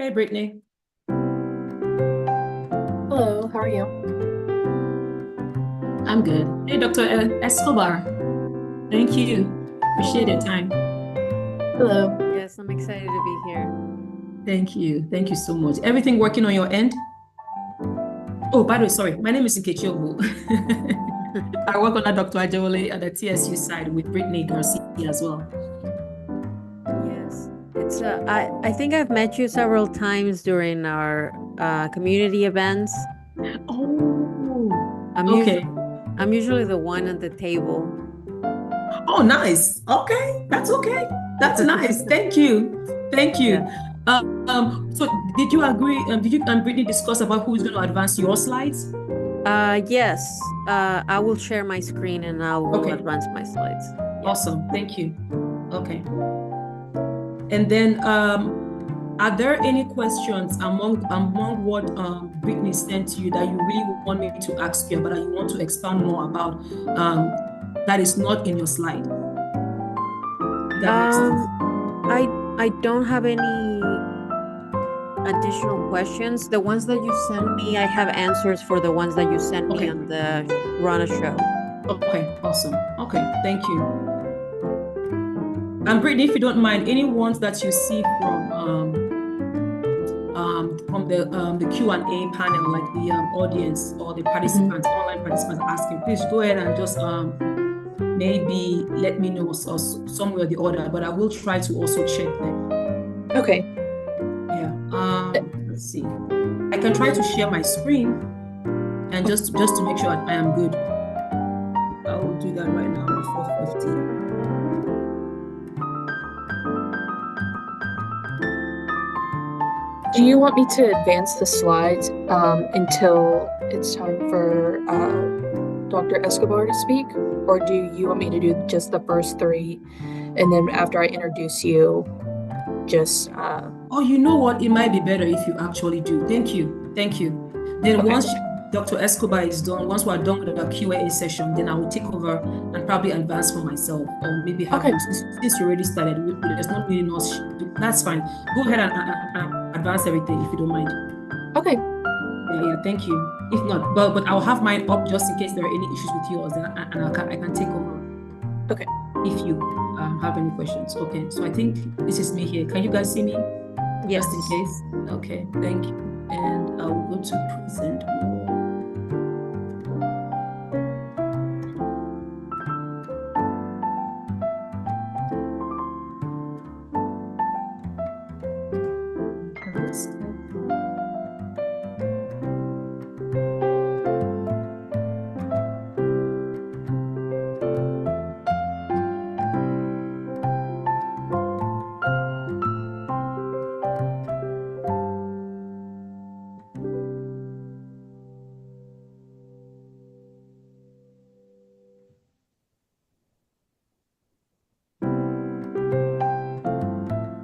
Hey, Brittany. Hello, how are you? I'm good. Hey, Dr. Escobar. Thank you. Appreciate your Hello. time. Hello. Yes, I'm excited to be here. Thank you. Thank you so much. Everything working on your end? Oh, by the way, sorry. My name is Nkechi Ogbu. I work on Dr. Ajewole at the TSU side with Brittany Garcia as well. Yes, it's I think I've met you several times during our community events. Oh, I'm okay. usually I'm usually the one at the table. Oh, nice. Okay. That's okay. That's nice. Thank you. Thank Yeah. you. So did you agree? Did you and Brittany discuss about who's going to advance your slides? Yes. I will share my screen and I will Okay. advance my slides. Yes. Awesome. Thank you. Okay. And then, are there any questions among what Brittany sent to you that you really want me to ask you about, that you want to expand more about, that is not in your slide? That makes sense. I don't have any additional questions. The ones that you send me, I have answers for the ones that you send me Okay. on the Rana show. Okay. Awesome. Okay. Thank you. And Brittany, if you don't mind, any ones that you see from the Q&A panel, like the audience or the participants, online participants asking, please go ahead and just maybe let me know some way or the other, but I will try to also check them. Okay. Yeah. Let's see. I can try to share my screen and just to make sure I am good. I will do that right now before 50. Do you want me to advance the slides until it's time for Dr. Escobar to speak? Or do you want me to do just the first three and then after I introduce you, just Oh, you know what? It might be better if you actually do. Thank you. Thank you. Then okay. once Dr. Escobar is done, once we're done with the Q&A session, then I will take over and probably advance for myself, or maybe have Okay. you, since you already started, there's not really no, that's fine. Go ahead and advance everything if you don't mind. Okay. Yeah, thank you. If not, but I'll have mine up just in case there are any issues with yours, and I can take over. Okay. If you have any questions. Okay, so I think this is me here. Can you guys see me? Yes. Just in case. Okay, thank you. And I'll go to present more.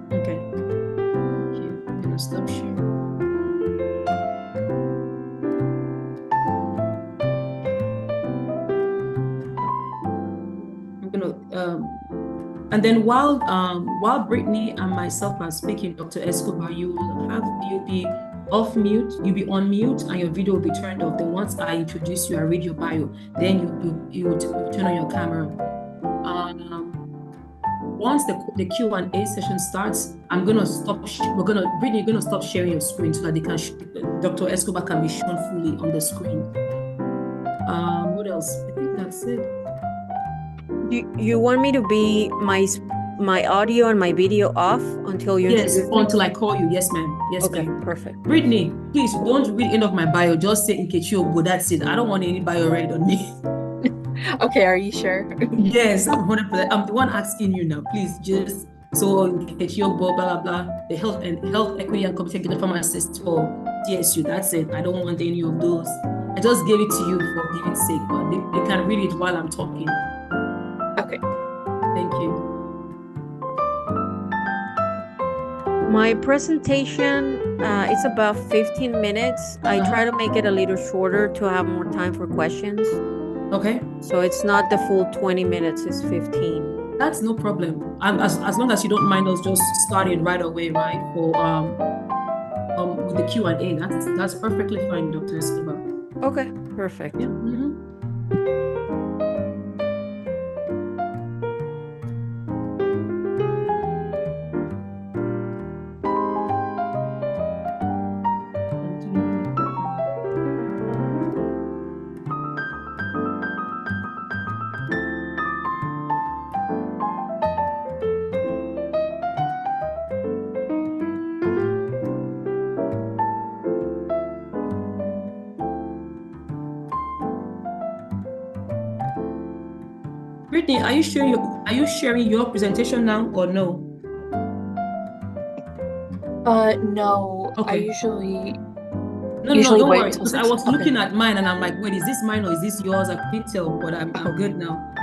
Okay, thank you. I'm gonna stop sharing. I'm gonna and then while Brittany and myself are speaking, Dr. Escobar, you'll be off mute, you'll be on mute, and your video will be turned off. Then once I introduce you, I read your bio, then you turn on your camera. Once the Q&A session starts, I'm gonna stop. Brittany, you're gonna stop sharing your screen so that they can Dr. Escobar can be shown fully on the screen. What else? I think that's it. You want me to be my audio and my video off until you Yes, introduce me? until I call you. Yes, ma'am. Yes, Okay, ma'am. perfect. Brittany, please don't read end of my bio. Just say Nkechi Ogbu. That's it. I don't want any bio read on me. Okay, are you sure? Yes, I'm 100%. I'm the one asking you now. Please just so Nkechi Ogbu, blah blah blah. The health equity and competitive pharmacist for TSU. That's it. I don't want any of those. I just gave it to you for giving sake, but they can read it while I'm talking. Okay. Thank you. My presentation, it's about 15 minutes. I try to make it a little shorter to have more time for questions. Okay. So it's not the full 20 minutes, it's 15. That's no problem. As long as you don't mind us just starting right away, right? with the Q&A. That's perfectly fine, Dr. Escobar. Okay, perfect. Yeah. Brittany, are you sharing your presentation now or no? No. Okay. I usually No, don't wait worry, until because I 6. was looking at mine and I'm like, wait, is this mine or is this yours? I couldn't tell, but I'm good now.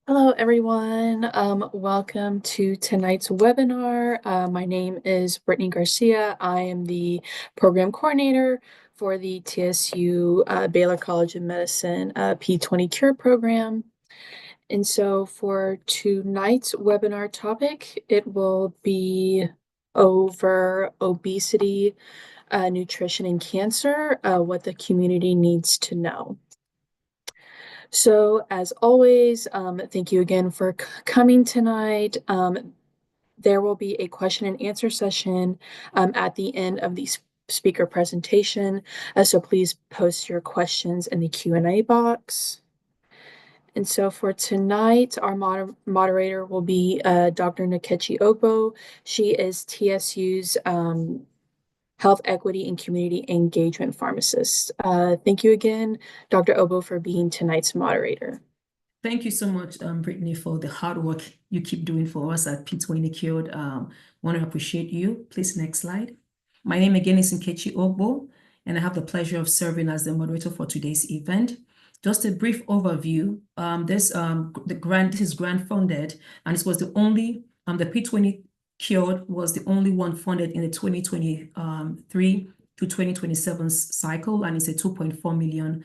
Hello, everyone. Welcome to tonight's webinar. My name is Brittany Garcia. I am the program coordinator for the TSU Baylor College of Medicine P20 Cure program. And so for tonight's webinar topic, it will be over obesity, nutrition, and cancer, what the community needs to know. So, as always, thank you again for coming tonight. There will be a question and answer session at the end of the speaker presentation. So please post your questions in the Q&A box. And so for tonight, our moderator will be Dr. Nkechi Ogbo. She is TSU's Health Equity and Community Engagement Pharmacist. Thank you again, Dr. Ogbo, for being tonight's moderator. Thank you so much, Brittany, for the hard work you keep doing for us at P20 Cured. Want to appreciate you. Please, next slide. My name again is Nkechi Ogbo, and I have the pleasure of serving as the moderator for today's event. Just a brief overview. This is grant funded, and this was the only the P20 Cured was the only one funded in the 2023 to 2027 cycle, and it's a $2.4 million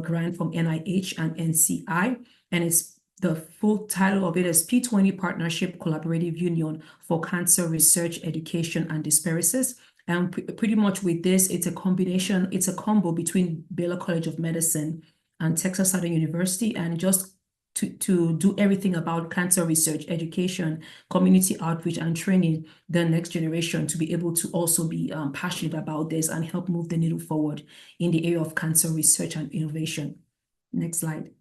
grant from NIH and NCI. And it's the full title of it is P20 Partnership Collaborative Union for Cancer Research, Education, and Disparities. And pretty much with this, it's a combination, it's a combo between Baylor College of Medicine and Texas Southern University, and just to do everything about cancer research, education, community outreach, and training the next generation to be able to also be passionate about this and help move the needle forward in the area of cancer research and innovation. Next slide.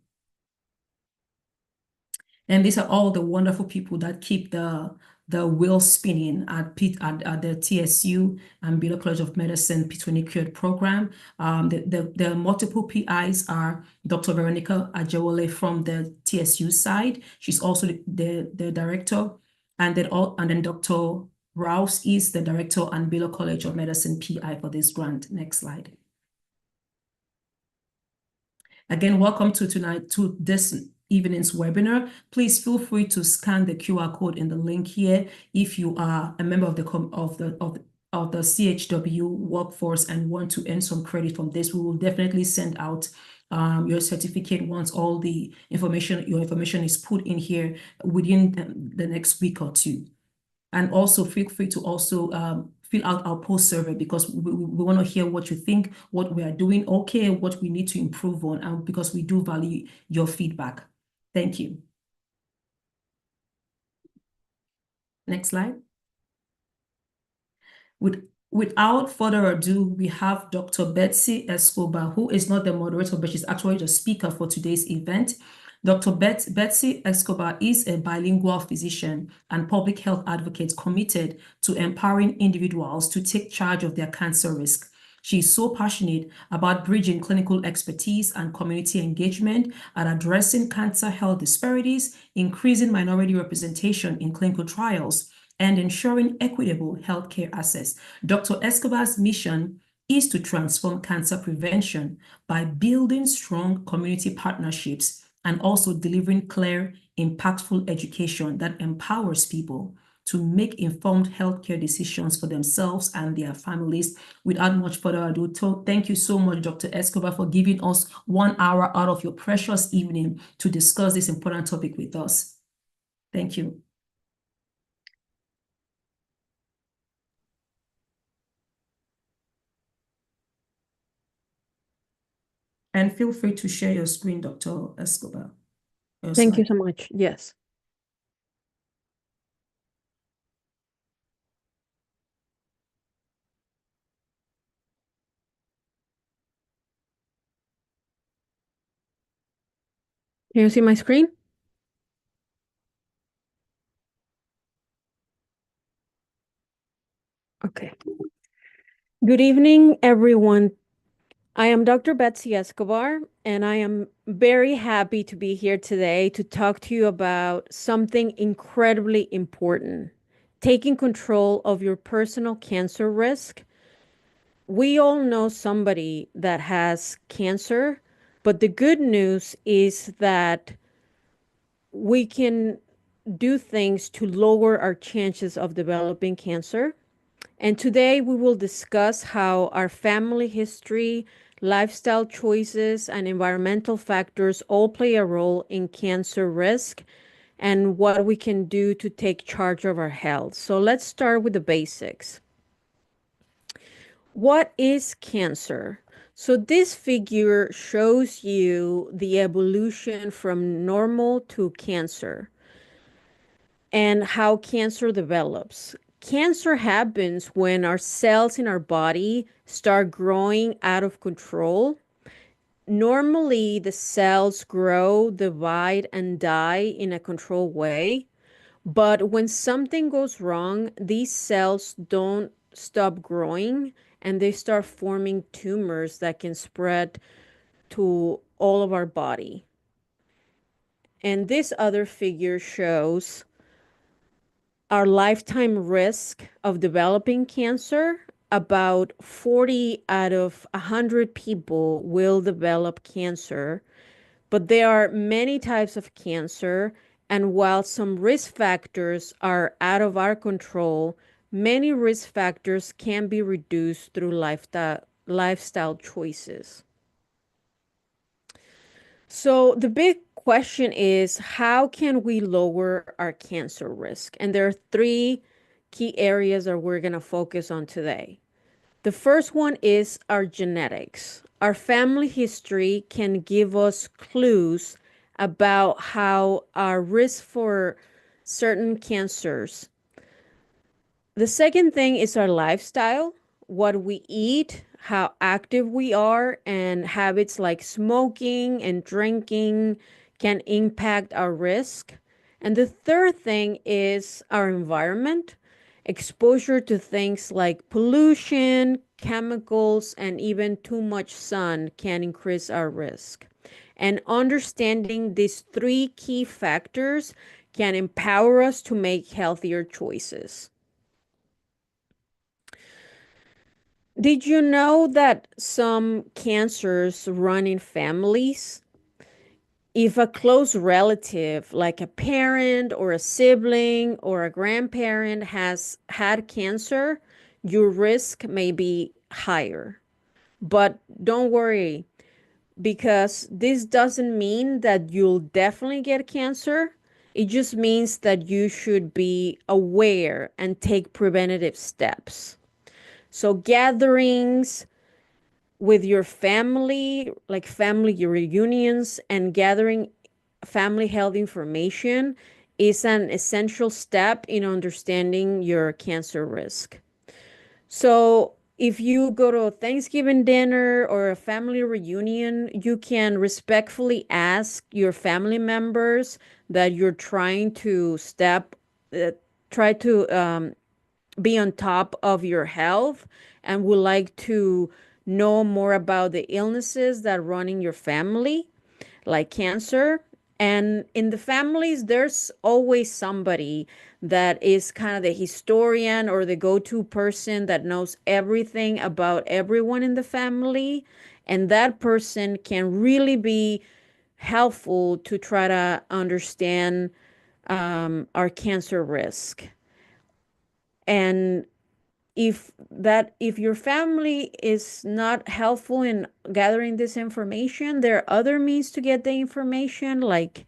And these are all the wonderful people that keep the wheel spinning at the TSU and Baylor College of Medicine P20 Cured program. The multiple PIs are Dr. Veronica Ajewole from the TSU side. She's also the director, and then Dr. Rouse is the director and Baylor College of Medicine PI for this grant. Next slide. Again, welcome to this evening's webinar. Please feel free to scan the QR code in the link here if you are a member of the CHW workforce and want to earn some credit from this. We will definitely send out your certificate once all the your information is put in here within the next week or two. And also feel free to also fill out our post survey, because we want to hear what you think, what we are doing okay, what we need to improve on, and because we do value your feedback. Thank you. Next slide. Without further ado, we have Dr. Betsy Escobar, who is not the moderator, but she's actually the speaker for today's event. Dr. Betsy Escobar is a bilingual physician and public health advocate committed to empowering individuals to take charge of their cancer risk. She is so passionate about bridging clinical expertise and community engagement and addressing cancer health disparities, increasing minority representation in clinical trials, and ensuring equitable healthcare access. Dr. Escobar's mission is to transform cancer prevention by building strong community partnerships and also delivering clear, impactful education that empowers people to make informed healthcare decisions for themselves and their families. Without much further ado, thank you so much, Dr. Escobar, for giving us 1 hour out of your precious evening to discuss this important topic with us. Thank you. And feel free to share your screen, Dr. Escobar. Thank you so much. Yes. Can you see my screen? Okay. Good evening, everyone. I am Dr. Betsy Escobar, and I am very happy to be here today to talk to you about something incredibly important: taking control of your personal cancer risk. We all know somebody that has cancer, but the good news is that we can do things to lower our chances of developing cancer. And today we will discuss how our family history, lifestyle choices, and environmental factors all play a role in cancer risk and what we can do to take charge of our health. So let's start with the basics. What is cancer? So this figure shows you the evolution from normal to cancer and how cancer develops. Cancer happens when our cells in our body start growing out of control. Normally, the cells grow, divide, and die in a controlled way. But when something goes wrong, these cells don't stop growing and they start forming tumors that can spread to all of our body. And this other figure shows our lifetime risk of developing cancer. About 40 out of 100 people will develop cancer, but there are many types of cancer. And while some risk factors are out of our control, many risk factors can be reduced through lifestyle choices. So the big question is, how can we lower our cancer risk? And there are three key areas that we're going to focus on today. The first one is our genetics. Our family history can give us clues about how our risk for certain cancers. The second thing is our lifestyle, what we eat, how active we are, and habits like smoking and drinking can impact our risk. And the third thing is our environment. Exposure to things like pollution, chemicals, and even too much sun can increase our risk. And understanding these three key factors can empower us to make healthier choices. Did you know that some cancers run in families? If a close relative, like a parent or a sibling or a grandparent, has had cancer, your risk may be higher. But don't worry, because this doesn't mean that you'll definitely get cancer. It just means that you should be aware and take preventative steps. So gatherings with your family, like family reunions and gathering family health information, is an essential step in understanding your cancer risk. So if you go to a Thanksgiving dinner or a family reunion, you can respectfully ask your family members that you're trying to try to be on top of your health and would like to know more about the illnesses that run in your family, like cancer. And in the families, there's always somebody that is kind of the historian or the go-to person that knows everything about everyone in the family. And that person can really be helpful to try to understand our cancer risk. And if your family is not helpful in gathering this information, there are other means to get the information, like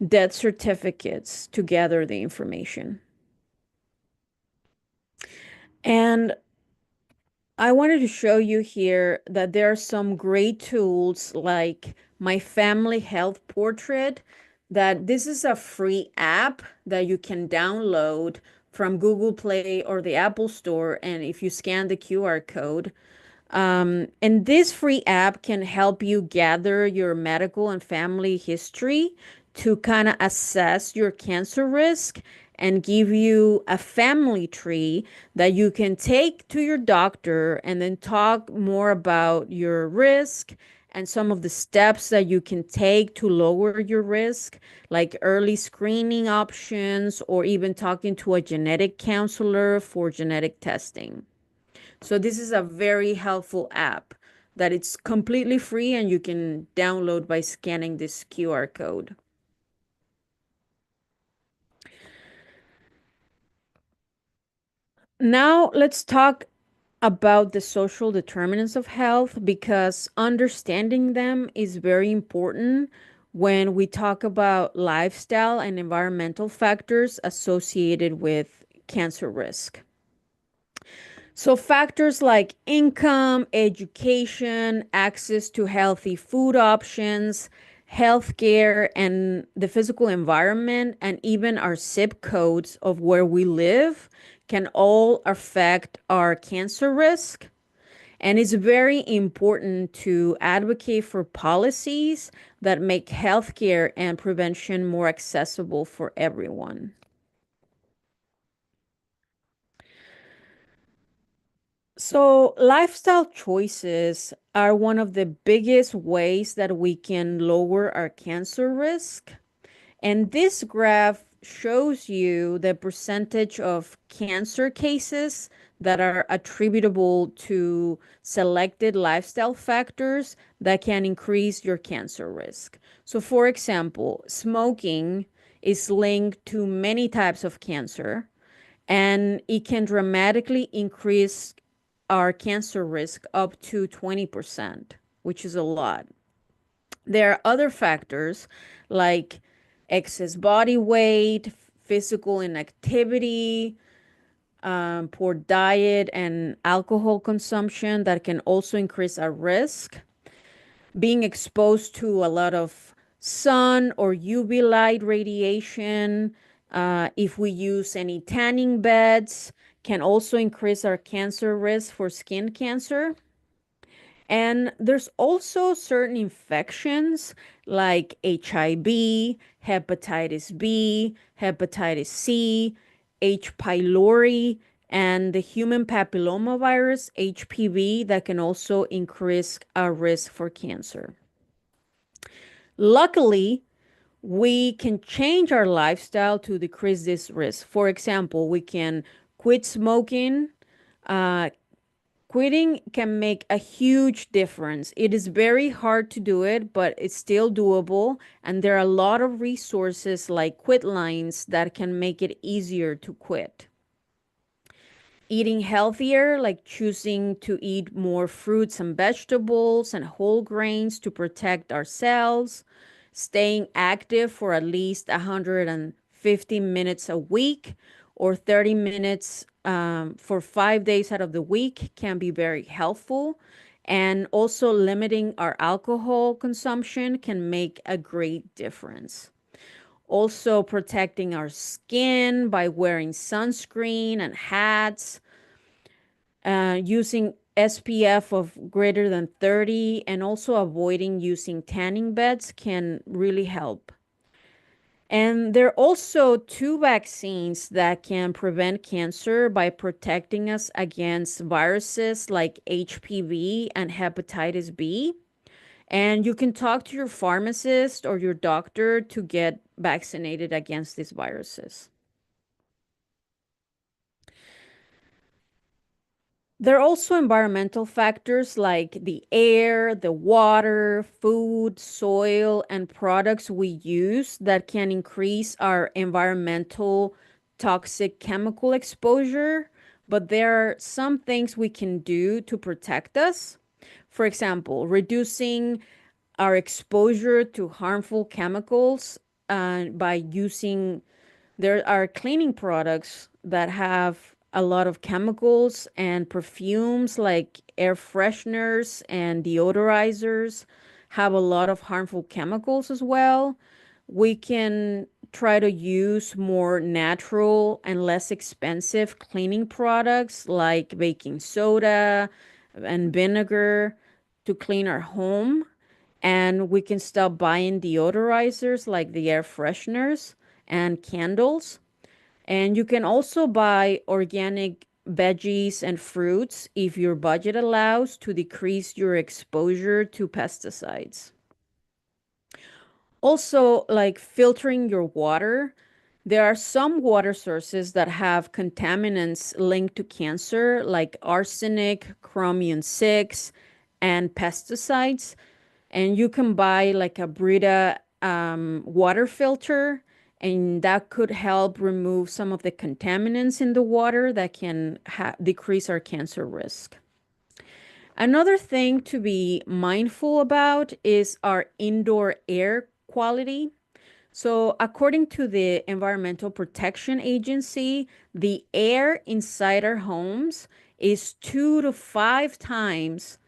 death certificates to gather the information. And I wanted to show you here that there are some great tools like My Family Health Portrait, that this is a free app that you can download from Google Play or the Apple Store. And if you scan the QR code, and this free app can help you gather your medical and family history to kind of assess your cancer risk and give you a family tree that you can take to your doctor and then talk more about your risk and some of the steps that you can take to lower your risk, like early screening options or even talking to a genetic counselor for genetic testing. So this is a very helpful app that it's completely free and you can download by scanning this QR code. Now let's talk about the social determinants of health because understanding them is very important when we talk about lifestyle and environmental factors associated with cancer risk. So, factors like income, education, access to healthy food options, healthcare, and the physical environment, and even our zip codes of where we live can all affect our cancer risk. And it's very important to advocate for policies that make healthcare and prevention more accessible for everyone. So, lifestyle choices are one of the biggest ways that we can lower our cancer risk. And this graph shows you the percentage of cancer cases that are attributable to selected lifestyle factors that can increase your cancer risk. So, for example, smoking is linked to many types of cancer, and it can dramatically increase our cancer risk up to 20%, which is a lot. There are other factors like excess body weight, physical inactivity, poor diet, and alcohol consumption that can also increase our risk. Being exposed to a lot of sun or UV light radiation, if we use any tanning beds, can also increase our cancer risk for skin cancer. And there's also certain infections like HIV, hepatitis B, hepatitis C, H. pylori, and the human papillomavirus, HPV, that can also increase our risk for cancer. Luckily, we can change our lifestyle to decrease this risk. For example, we can quit smoking. Uh, Quitting can make a huge difference. It is very hard to do it, but it's still doable. And there are a lot of resources like quit lines that can make it easier to quit. Eating healthier, like choosing to eat more fruits and vegetables and whole grains to protect our cells. Staying active for at least 150 minutes a week or 30 minutes for 5 days out of the week can be very helpful. And also limiting our alcohol consumption can make a great difference. Also, protecting our skin by wearing sunscreen and hats, using SPF of greater than 30, and also avoiding using tanning beds can really help. And there are also two vaccines that can prevent cancer by protecting us against viruses like HPV and hepatitis B. And you can talk to your pharmacist or your doctor to get vaccinated against these viruses. There are also environmental factors like the air, the water, food, soil, and products we use that can increase our environmental toxic chemical exposure. But there are some things we can do to protect us. For example, reducing our exposure to harmful chemicals by using there are cleaning products that have a lot of chemicals and perfumes like air fresheners and deodorizers have a lot of harmful chemicals as well. We can try to use more natural and less expensive cleaning products like baking soda and vinegar to clean our home. And we can stop buying deodorizers like the air fresheners and candles. And you can also buy organic veggies and fruits if your budget allows to decrease your exposure to pesticides. Also, like filtering your water, there are some water sources that have contaminants linked to cancer, like arsenic, chromium 6, and pesticides. And you can buy like a Brita water filter, and that could help remove some of the contaminants in the water that can decrease our cancer risk. Another thing to be mindful about is our indoor air quality. So, according to the Environmental Protection Agency, the air inside our homes is 2 to 5 times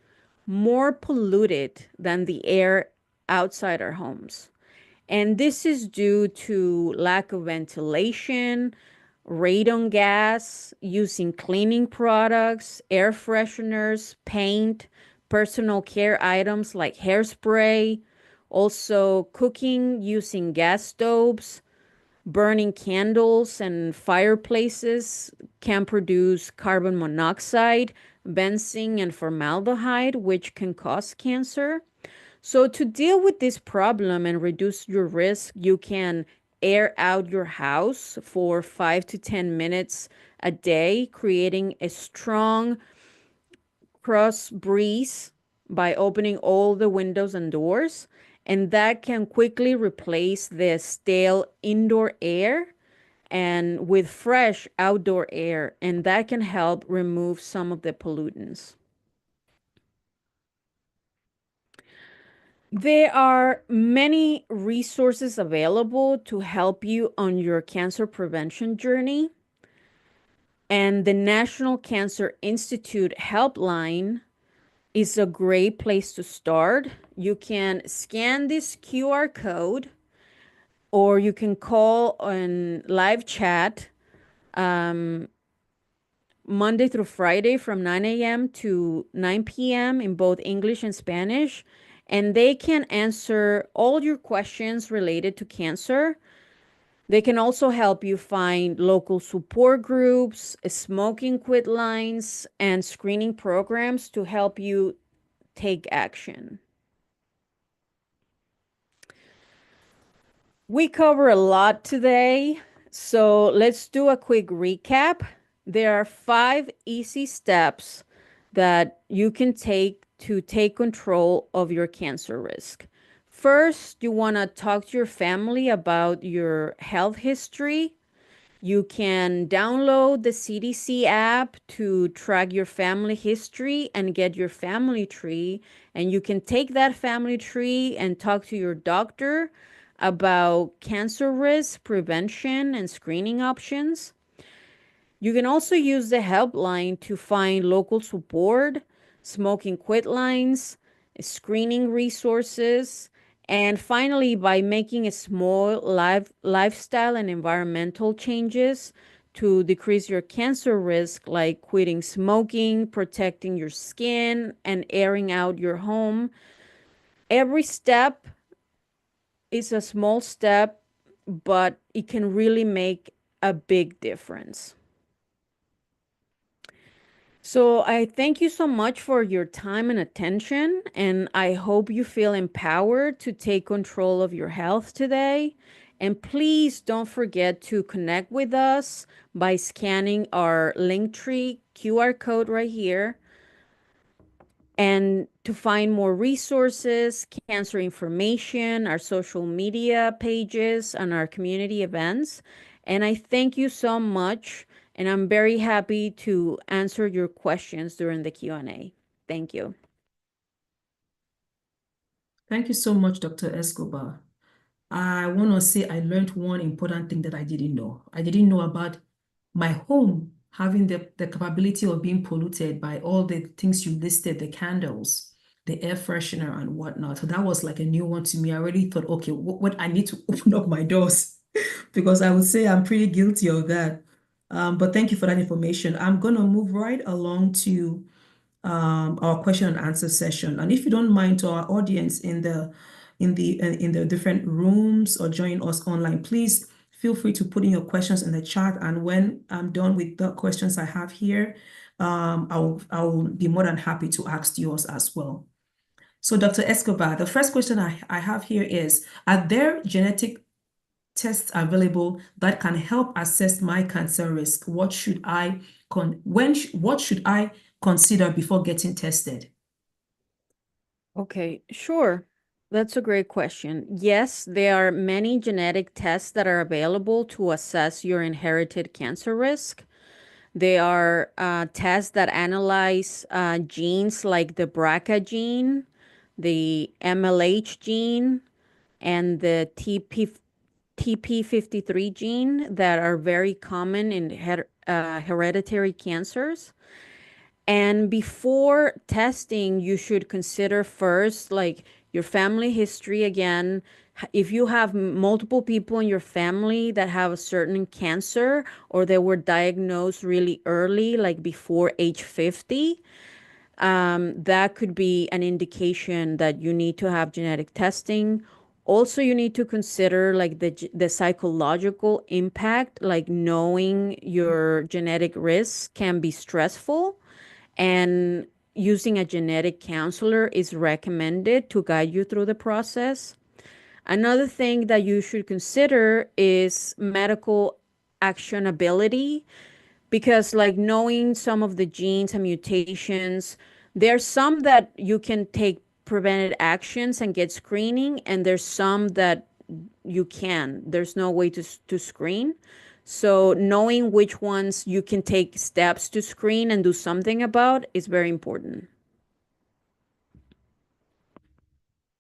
more polluted than the air outside our homes. And this is due to lack of ventilation, radon gas, using cleaning products, air fresheners, paint, personal care items like hairspray, also cooking using gas stoves, burning candles and fireplaces can produce carbon monoxide, benzene, and formaldehyde, which can cause cancer. So, to deal with this problem and reduce your risk, you can air out your house for 5 to 10 minutes a day, creating a strong cross breeze by opening all the windows and doors. And that can quickly replace the stale indoor air and with fresh outdoor air. And that can help remove some of the pollutants. There are many resources available to help you on your cancer prevention journey. And the National Cancer Institute helpline is a great place to start. You can scan this QR code or you can call on live chat Monday through Friday from 9 a.m. to 9 p.m. in both English and Spanish. And they can answer all your questions related to cancer. They can also help you find local support groups, smoking quit lines, and screening programs to help you take action. We cover a lot today, so let's do a quick recap. There are 5 easy steps that you can take to take control of your cancer risk. First, you want to talk to your family about your health history. You can download the CDC app to track your family history and get your family tree. And you can take that family tree and talk to your doctor about cancer risk prevention and screening options. You can also use the helpline to find local support, smoking quit lines, screening resources, and finally, by making a small lifestyle and environmental changes to decrease your cancer risk, like quitting smoking, protecting your skin, and airing out your home. Every step is a small step, but it can really make a big difference. So I thank you so much for your time and attention, and I hope you feel empowered to take control of your health today. And please don't forget to connect with us by scanning our Linktree QR code right here. And to find more resources, cancer information, our social media pages, and our community events. And I thank you so much. And I'm very happy to answer your questions during the Q&A. Thank you. Thank you so much, Dr. Escobar. I want to say I learned one important thing that I didn't know. I didn't know about my home having the capability of being polluted by all the things you listed, the candles, the air freshener and whatnot. So that was like a new one to me. I really thought, okay, what I need to open up my doors because I would say I'm pretty guilty of that. But thank you for that information. I'm going to move right along to our question and answer session. And if you don't mind, to our audience in the different rooms or join us online, please feel free to put in your questions in the chat. And when I'm done with the questions I have here, I will be more than happy to ask yours as well. So Dr. Escobar, the first question I have here is, are there genetic tests available that can help assess my cancer risk? What should I consider before getting tested? Okay, sure. That's a great question. Yes, there are many genetic tests that are available to assess your inherited cancer risk. They are tests that analyze genes like the BRCA gene, the MLH gene, and the TP53 gene that are very common in hereditary cancers. And before testing, you should consider first, like your family history again. If you have multiple people in your family that have a certain cancer or they were diagnosed really early, like before age 50, that could be an indication that you need to have genetic testing. Also, you need to consider like the psychological impact, like knowing your genetic risk can be stressful, and using a genetic counselor is recommended to guide you through the process. Another thing that you should consider is medical actionability, because like knowing some of the genes and mutations, there's some that you can take prevented actions and get screening, and there's some that you can. There's no way to screen. So knowing which ones you can take steps to screen and do something about is very important.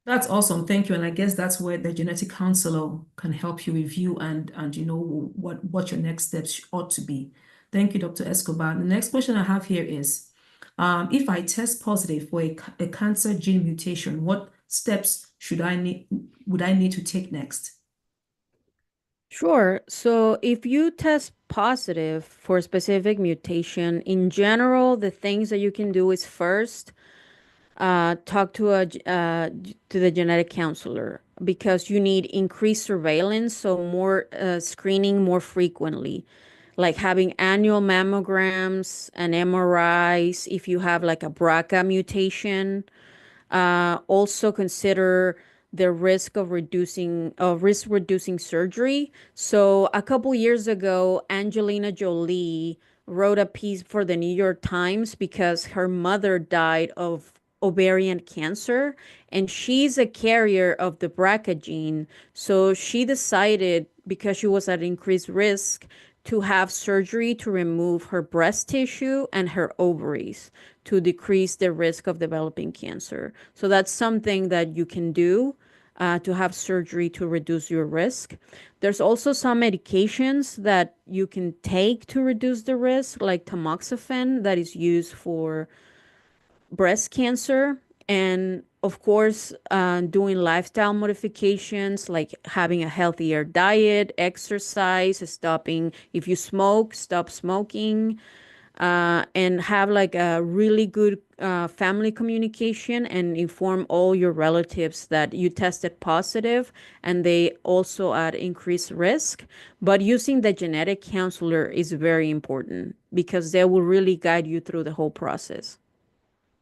That's awesome. Thank you. And I guess that's where the genetic counselor can help you review and you know what your next steps ought to be. Thank you, Dr. Escobar. The next question I have here is, if I test positive for a cancer gene mutation, what steps would I need to take next? Sure. So if you test positive for a specific mutation, in general, the things that you can do is first talk to to the genetic counselor, because you need increased surveillance, so more screening more frequently, like having annual mammograms and MRIs if you have like a BRCA mutation. Also consider the risk reducing surgery. So a couple years ago, Angelina Jolie wrote a piece for the New York Times because her mother died of ovarian cancer, and she's a carrier of the BRCA gene. So she decided, because she was at increased risk, to have surgery to remove her breast tissue and her ovaries to decrease the risk of developing cancer. So that's something that you can do, to have surgery to reduce your risk. There's also some medications that you can take to reduce the risk, like tamoxifen, that is used for breast cancer. And of course, doing lifestyle modifications like having a healthier diet, exercise, stopping, if you smoke, stop smoking, and have like a really good family communication and inform all your relatives that you tested positive and they also at increased risk. But using the genetic counselor is very important because they will really guide you through the whole process.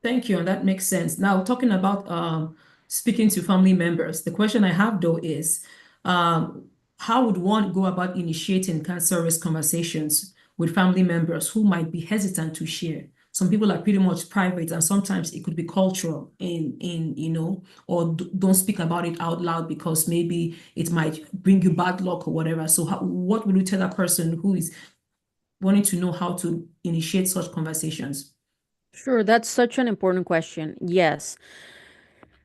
Thank you, and that makes sense. Now, talking about speaking to family members, the question I have though is, how would one go about initiating cancer risk conversations with family members who might be hesitant to share? Some people are pretty much private, and sometimes it could be cultural in you know, or don't speak about it out loud because maybe it might bring you bad luck or whatever. So, what would you tell a person who is wanting to know how to initiate such conversations? Sure, that's such an important question. Yes.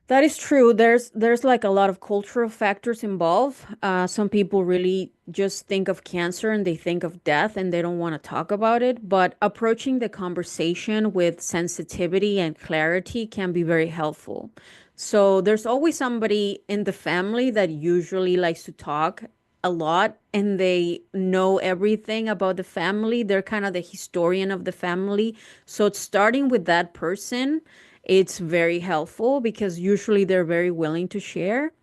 That is true. There's like a lot of cultural factors involved. Some people really just think of cancer and they think of death and they don't want to talk about it. But approaching the conversation with sensitivity and clarity can be very helpful. So there's always somebody in the family that usually likes to talk a lot and they know everything about the family. They're kind of the historian of the family. So it's starting with that person, it's very helpful because usually they're very willing to share.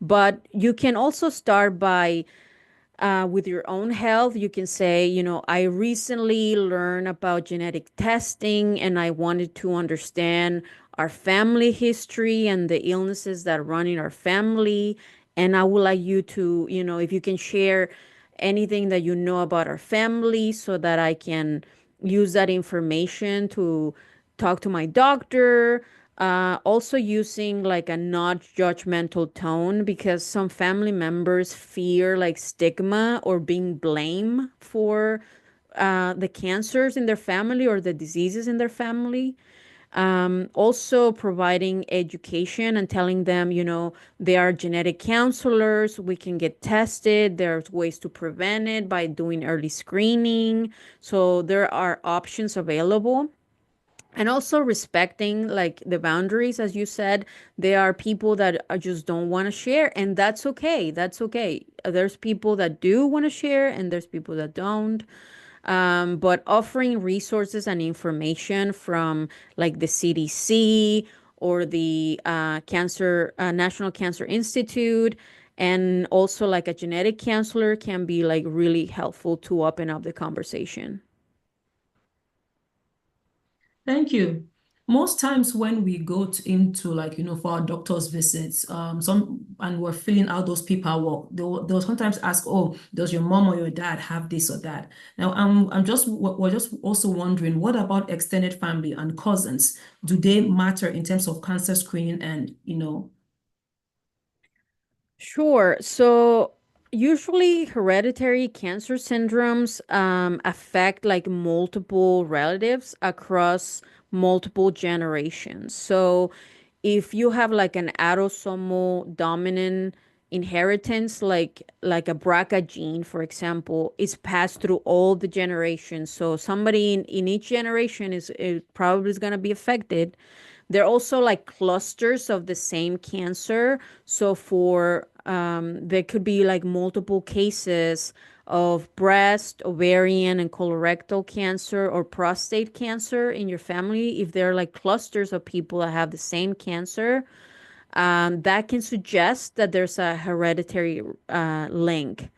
But you can also start by with your own health. You can say, I recently learned about genetic testing and I wanted to understand our family history and the illnesses that run in our family. And I would like you to, if you can share anything that you know about our family so that I can use that information to talk to my doctor. Also using like a not judgmental tone because some family members fear like stigma or being blamed for the cancers in their family or the diseases in their family. Also providing education and telling them, they are genetic counselors. We can get tested. There's ways to prevent it by doing early screening. So there are options available. And also respecting like the boundaries, as you said, there are people that just don't want to share, and that's okay. That's okay. There's people that do want to share, and there's people that don't. But offering resources and information from like the CDC or the National Cancer Institute, and also like a genetic counselor can be like really helpful to open up the conversation. Thank you. Most times when we go into like, for our doctor's visits, and we're filling out those paperwork, they'll sometimes ask, oh, does your mom or your dad have this or that? Now, we're just also wondering, what about extended family and cousins? Do they matter in terms of cancer screening and. Sure. So usually hereditary cancer syndromes affect like multiple relatives across multiple generations. So if you have like an autosomal dominant inheritance, like a BRCA gene, for example, is passed through all the generations. So somebody in each generation is probably is going to be affected. They're also like clusters of the same cancer. So there could be like multiple cases of breast, ovarian, and colorectal cancer or prostate cancer in your family. If there are like clusters of people that have the same cancer, that can suggest that there's a hereditary link.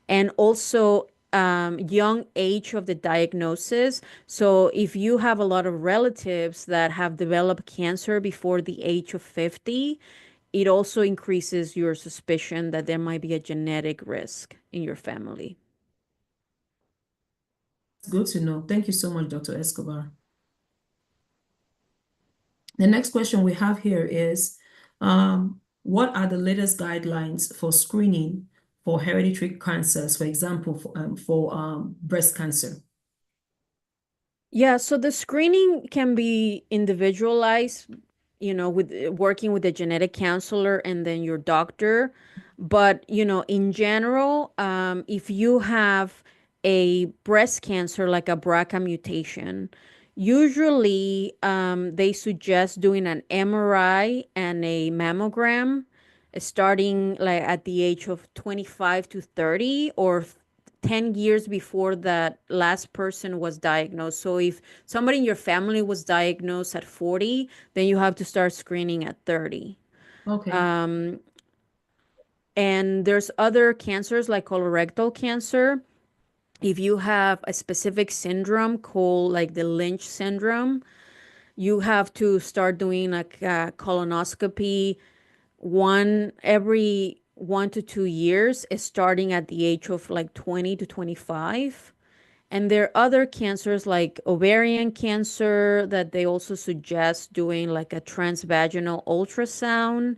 And also young age of the diagnosis. So if you have a lot of relatives that have developed cancer before the age of 50, it also increases your suspicion that there might be a genetic risk in your family. It's good to know. Thank you so much, Dr. Escobar. The next question we have here is, what are the latest guidelines for screening for hereditary cancers, for example, for breast cancer? Yeah, so the screening can be individualized, with working with a genetic counselor and then your doctor. But, in general, if you have a breast cancer like a BRCA mutation, usually they suggest doing an MRI and a mammogram starting like at the age of 25 to 30 or 10 years before that last person was diagnosed. So if somebody in your family was diagnosed at 40, then you have to start screening at 30. Okay. And there's other cancers like colorectal cancer. If you have a specific syndrome called like the Lynch syndrome, you have to start doing like a colonoscopy every 1 to 2 years, starting at the age of like 20 to 25. And there are other cancers like ovarian cancer that they also suggest doing like a transvaginal ultrasound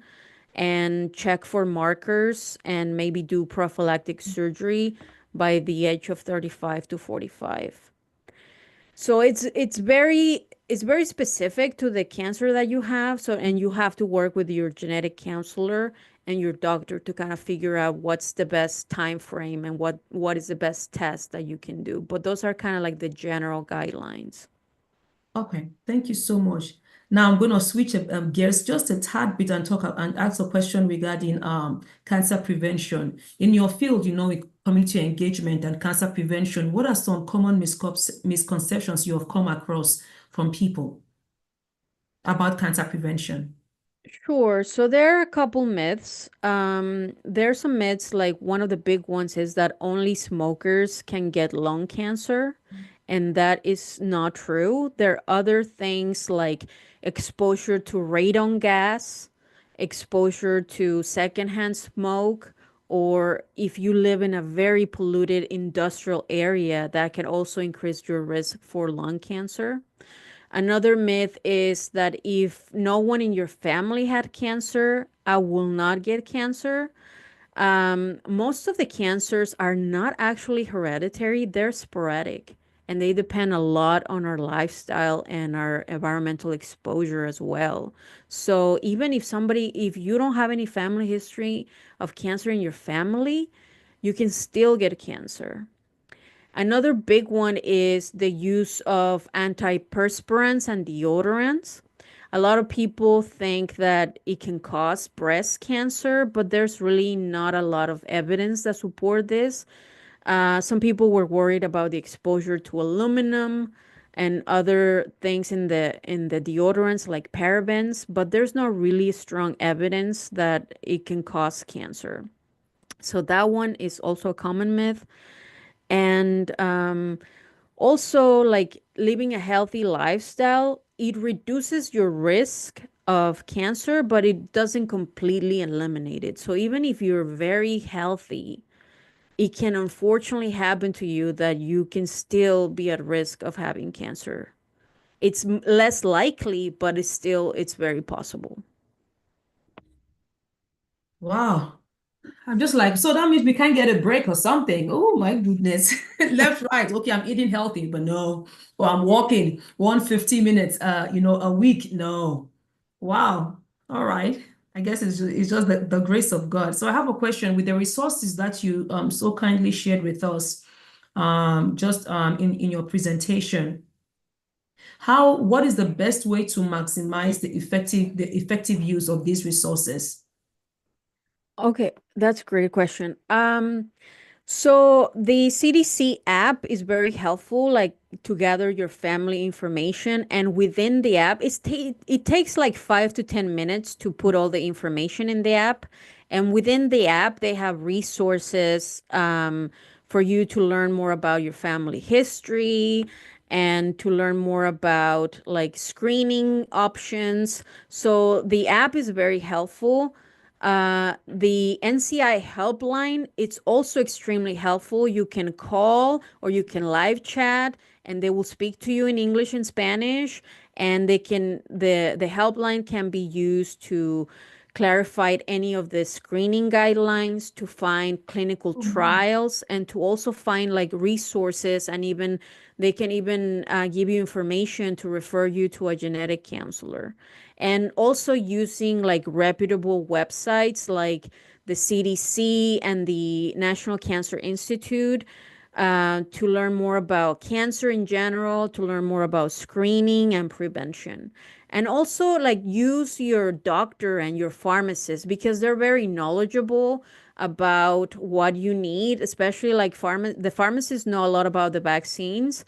and check for markers and maybe do prophylactic surgery by the age of 35 to 45. So it's very specific to the cancer that you have. So and you have to work with your genetic counselor and your doctor to kind of figure out what's the best time frame and what is the best test that you can do. But those are kind of like the general guidelines. Okay, thank you so much. Now I'm going to switch gears just a tad bit and talk and ask a question regarding cancer prevention. In your field, with community engagement and cancer prevention, what are some common misconceptions you have come across from people about cancer prevention? Sure. So there are a couple myths. There's some myths, like one of the big ones is that only smokers can get lung cancer, and that is not true. There are other things like exposure to radon gas, exposure to secondhand smoke, or if you live in a very polluted industrial area, that can also increase your risk for lung cancer. Another myth is that if no one in your family had cancer, I will not get cancer. Most of the cancers are not actually hereditary, they're sporadic, and they depend a lot on our lifestyle and our environmental exposure as well. So even if you don't have any family history of cancer in your family, you can still get cancer. Another big one is the use of antiperspirants and deodorants. A lot of people think that it can cause breast cancer, but there's really not a lot of evidence that support this. Some people were worried about the exposure to aluminum and other things in the deodorants like parabens, but there's not really strong evidence that it can cause cancer. So that one is also a common myth. And also, like living a healthy lifestyle, it reduces your risk of cancer, but it doesn't completely eliminate it. So even if you're very healthy, it can unfortunately happen to you that you can still be at risk of having cancer. It's less likely, but it's very possible. Wow. I'm just like, so that means we can't get a break or something. Oh my goodness. Left, right. Okay, I'm eating healthy, but no. Or I'm walking 150 minutes a week. No. Wow. All right. I guess it's just the grace of God. So I have a question with the resources that you so kindly shared with us just in your presentation. What is the best way to maximize the effective use of these resources? Okay, that's a great question. So the CDC app is very helpful, like to gather your family information. And within the app, it takes like 5 to 10 minutes to put all the information in the app. And within the app, they have resources for you to learn more about your family history and to learn more about like screening options. So the app is very helpful. The NCI helpline, it's also extremely helpful. You can call or you can live chat and they will speak to you in English and Spanish. And the helpline can be used to clarify any of the screening guidelines, to find clinical Mhm. trials, and to also find like resources, and even they can even give you information to refer you to a genetic counselor. And also using like reputable websites like the CDC and the National Cancer Institute to learn more about cancer in general, to learn more about screening and prevention. And also, like, use your doctor and your pharmacist because they're very knowledgeable about what you need, especially like the pharmacists know a lot about the vaccines.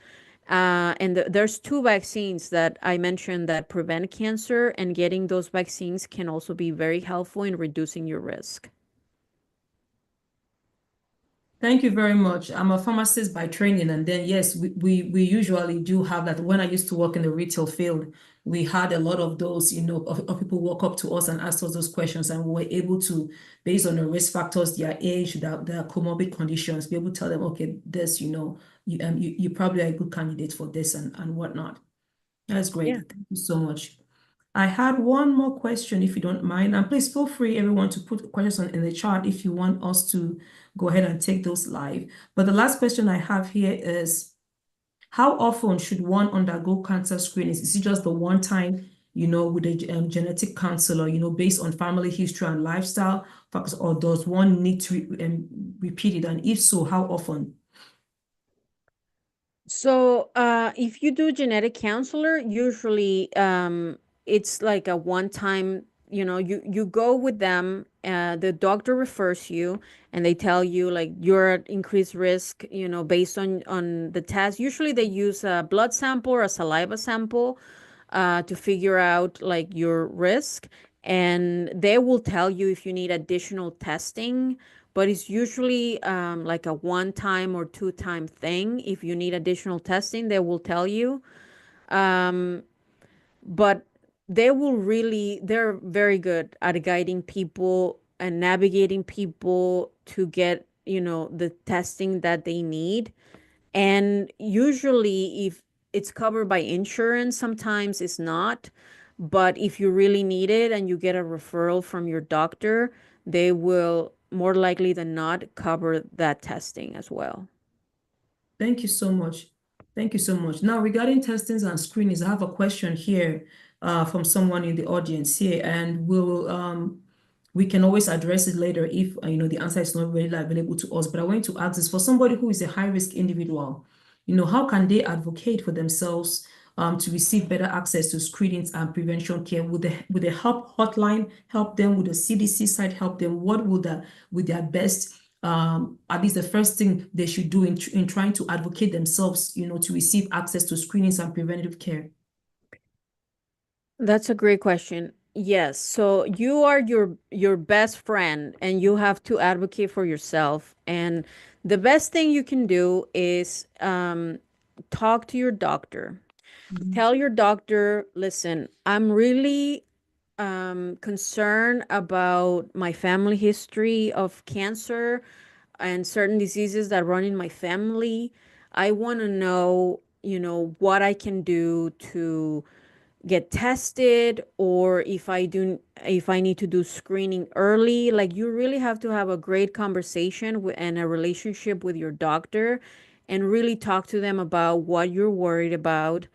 And there's two vaccines that I mentioned that prevent cancer, and getting those vaccines can also be very helpful in reducing your risk. Thank you very much. I'm a pharmacist by training, and then yes, we usually do have that. When I used to work in the retail field, we had a lot of those, of people walk up to us and ask us those questions, and we were able to, based on the risk factors, their age, their comorbid conditions, be able to tell them, okay, this, you probably are a good candidate for this and whatnot. That's great. Yeah. Thank you so much. I had one more question, if you don't mind. And please feel free, everyone, to put questions in the chat if you want us to go ahead and take those live. But the last question I have here is, how often should one undergo cancer screenings? Is it just the one time, with a genetic counselor, based on family history and lifestyle factors, or does one need to repeat it? And if so, how often? So, if you do genetic counselor, usually it's like a one time, you go with them, the doctor refers you and they tell you like you're at increased risk, based on the test. Usually they use a blood sample or a saliva sample to figure out like your risk, and they will tell you if you need additional testing, but it's usually like a one time or two-time thing. If you need additional testing, they will tell you. Um, but they're very good at guiding people and navigating people to get, the testing that they need. And usually, if it's covered by insurance. Sometimes it's not. But if you really need it and you get a referral from your doctor, they will more likely than not cover that testing as well. Thank you so much. Thank you so much. Now, regarding testings and screenings, I have a question here from someone in the audience here, and we can always address it later if the answer is not really available to us. But I want to ask this for somebody who is a high-risk individual. How can they advocate for themselves to receive better access to screenings and prevention care? Would the help hotline help them? Would the CDC side help them? What would their best at least the first thing they should do in trying to advocate themselves, to receive access to screenings and preventative care? That's a great question. Yes, so you are your best friend and you have to advocate for yourself. And the best thing you can do is talk to your doctor. Tell your doctor, listen, I'm really concerned about my family history of cancer and certain diseases that run in my family. I want to know, what I can do to get tested, or if I need to do screening early. Like, you really have to have a great conversation and a relationship with your doctor and really talk to them about what you're worried about.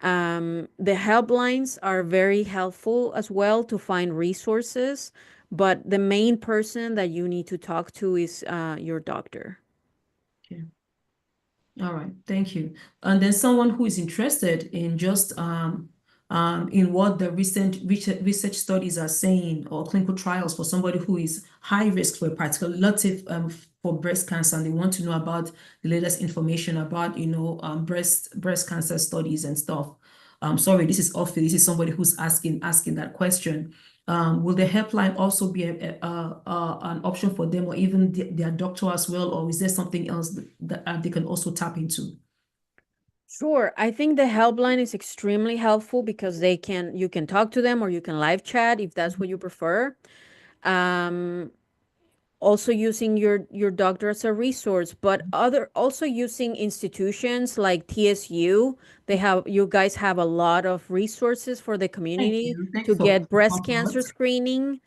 The helplines are very helpful as well to find resources, but the main person that you need to talk to is your doctor. Okay. All right, thank you. And then someone who is interested in just in what the recent research studies are saying, or clinical trials for somebody who is high risk for a particular relative for breast cancer, and they want to know about the latest information about breast cancer studies and stuff. Sorry, this is off. This is somebody who's asking that question. Will the helpline also be an option for them, or even their doctor as well, or is there something else that they can also tap into? Sure. I think the helpline is extremely helpful because you can talk to them or you can live chat if that's what you prefer. Um, Also using your doctor as a resource, but also using institutions like TSU. You guys have a lot of resources for the Thank community you. Thanks to for get breast pointing cancer out. screening.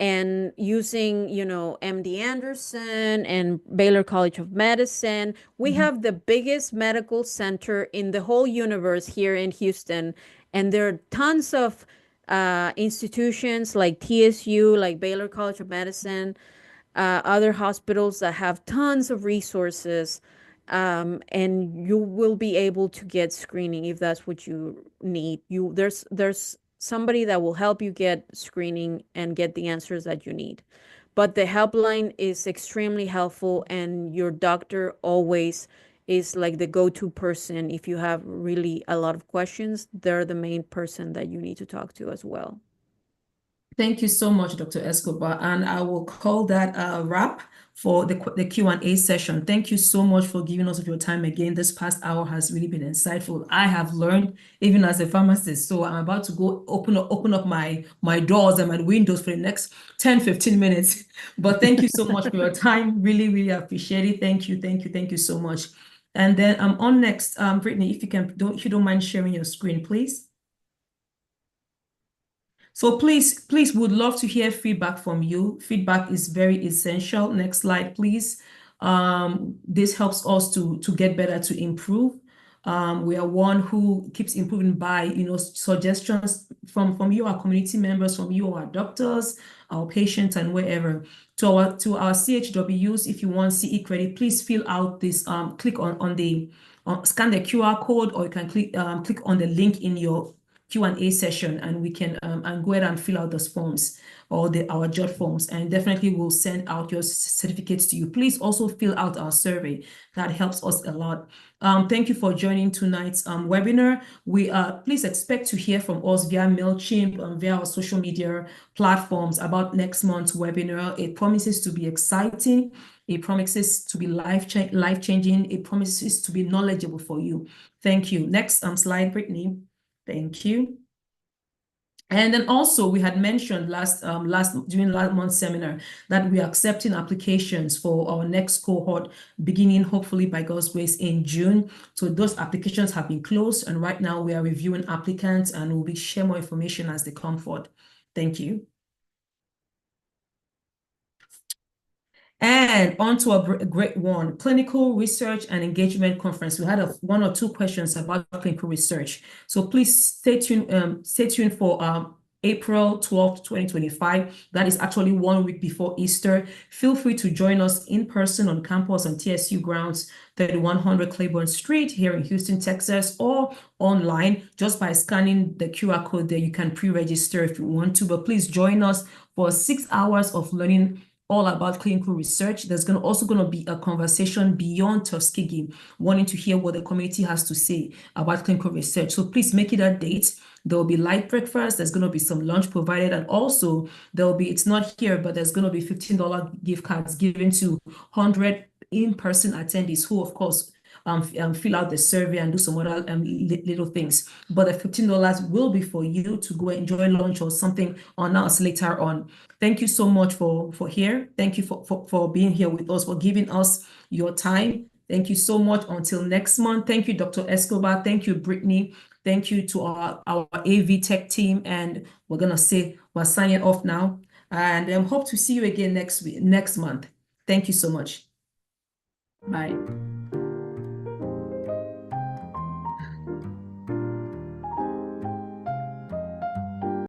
And using, MD Anderson and Baylor College of Medicine. We have the biggest medical center in the whole universe here in Houston, and there are tons of institutions like TSU, like Baylor College of Medicine, other hospitals that have tons of resources, and you will be able to get screening if that's what you need. There's somebody that will help you get screening and get the answers that you need. But the helpline is extremely helpful, and your doctor always is like the go-to person. If you have really a lot of questions, they're the main person that you need to talk to as well. Thank you so much, Dr. Escobar. And I will call that a wrap for the Q&A session. Thank you so much for giving us of your time again. This past hour has really been insightful. I have learned, even as a pharmacist. So I'm about to go open up my doors and my windows for the next 10, 15 minutes. But thank you so much for your time. Really, really appreciate it. Thank you, thank you, thank you so much. And then I'm on next. Brittany, if you don't mind sharing your screen, please. So please, would love to hear feedback from you. Feedback is very essential. Next slide, please. This helps us to get better, to improve. We are one who keeps improving by, suggestions from you, our community members, from you, our doctors, our patients, and wherever. To our CHWs, if you want CE credit, please fill out this, click on the, scan the QR code, or you can click on the link in your Q&A session, and we can and go ahead and fill out those forms, or our JOT forms, and definitely we'll send out your certificates to you. Please also fill out our survey. That helps us a lot. Thank you for joining tonight's webinar. Please expect to hear from us via MailChimp and via our social media platforms about next month's webinar. It promises to be exciting. It promises to be life-changing. It promises to be knowledgeable for you. Thank you. Next slide, Brittany. Thank you. And then also we had mentioned during last month's seminar that we are accepting applications for our next cohort beginning hopefully by God's grace in June. So those applications have been closed, and right now we are reviewing applicants, and we'll be share more information as they come forward. Thank you. And on to a great one, clinical research and engagement conference. We had one or two questions about clinical research. So please stay tuned for April 12th, 2025. That is actually 1 week before Easter. Feel free to join us in person on campus on TSU grounds, 3100 Claiborne Street here in Houston, Texas, or online just by scanning the QR code there. You can pre-register if you want to, but please join us for 6 hours of learning all about clinical research. There's also going to be a conversation beyond Tuskegee, wanting to hear what the community has to say about clinical research. So please make it a date. There will be light breakfast. There's going to be some lunch provided. And also it's not here, but there's going to be $15 gift cards given to 100 in-person attendees who, of course, fill out the survey and do some other little things. But the $15 will be for you to go enjoy lunch or something on us later on. Thank you so much for here. Thank you for being here with us, for giving us your time. Thank you so much. Until next month. Thank you, Dr. Escobar. Thank you, Brittany. Thank you to our AV Tech team. And we're signing off now. And I hope to see you again next month. Thank you so much. Bye.